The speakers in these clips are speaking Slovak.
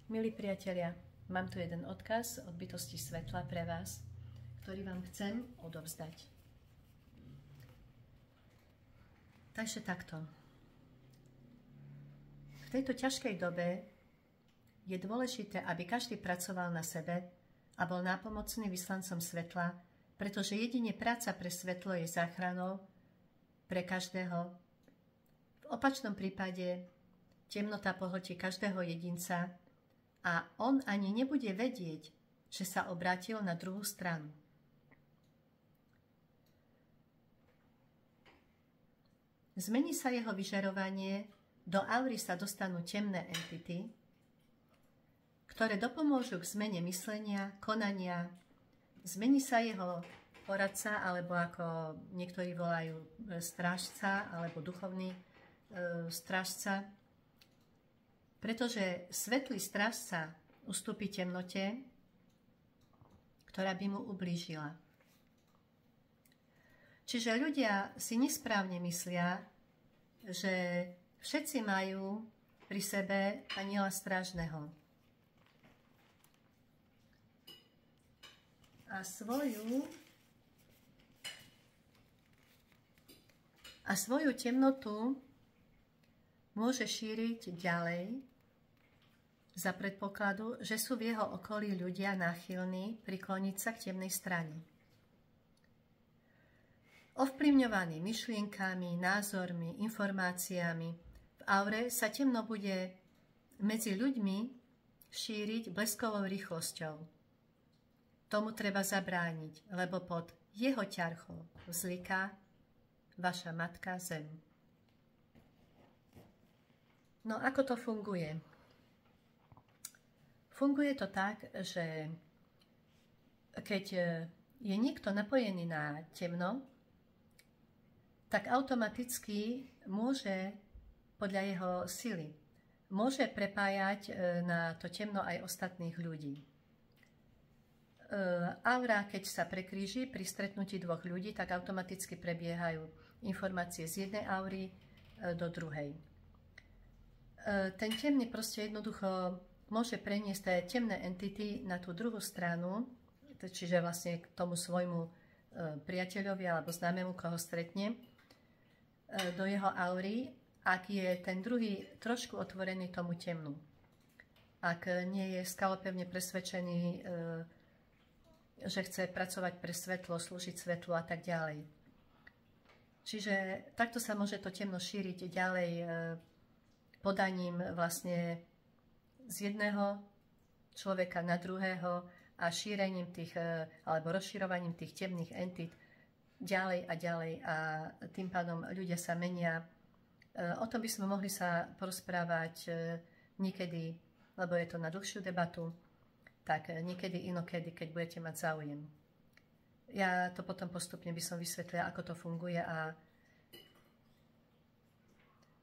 Milí priatelia, mám tu jeden odkaz od bytosti svetla pre vás, ktorý vám chcem odovzdať. Takže takto. V tejto ťažkej dobe je dôležité, aby každý pracoval na sebe a bol nápomocný vyslancom svetla, pretože jedine práca pre svetlo je záchranou pre každého. V opačnom prípade temnota pohltí každého jedinca a on ani nebude vedieť, že sa obrátil na druhú stranu. Zmení sa jeho vyžarovanie, do aury sa dostanú temné entity, ktoré dopomôžu k zmene myslenia, konania, zmení sa jeho poradca, alebo ako niektorí volajú strážca, alebo duchovný strážca, pretože svetlý strážca ustúpi temnote, ktorá by mu ublížila. Čiže ľudia si nesprávne myslia, že všetci majú pri sebe anjela strážneho. A svoju temnotu môže šíriť ďalej za predpokladu, že sú v jeho okolí ľudia náchylní prikloniť sa k temnej strane. Ovplyvňovaní myšlienkami, názormi, informáciami, v aure sa temno bude medzi ľuďmi šíriť bleskovou rýchlosťou. Tomu treba zabrániť, lebo pod jeho ťarchou vzliká vaša matka Zem. No ako to funguje? Funguje to tak, že keď je niekto napojený na temno, tak automaticky môže, podľa jeho sily, môže prepájať na to temno aj ostatných ľudí. Aura, keď sa prekríži pri stretnutí dvoch ľudí, tak automaticky prebiehajú informácie z jednej aury do druhej. Ten temný proste jednoducho môže preniesť tie temné entity na tú druhú stranu, čiže vlastne k tomu svojmu priateľovi alebo známemu, koho stretne, do jeho aury, ak je ten druhý trošku otvorený tomu temnu. Ak nie je skalopevne presvedčený, že chce pracovať pre svetlo, slúžiť svetlu a tak ďalej. Čiže takto sa môže to temno šíriť ďalej podaním vlastne z jedného človeka na druhého a šírením tých, alebo rozširovaním tých temných entit ďalej a ďalej a tým pádom ľudia sa menia. O tom by sme mohli sa porozprávať niekedy, lebo je to na dlhšiu debatu, tak niekedy inokedy, keď budete mať záujem. Ja to potom postupne by som vysvetlila, ako to funguje a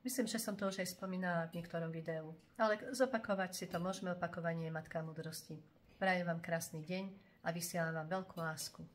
myslím, že som to už aj spomínala v niektorom videu. Ale zopakovať si to môžeme, opakovanie je matka múdrosti. Prajem vám krásny deň a vysielam vám veľkú lásku.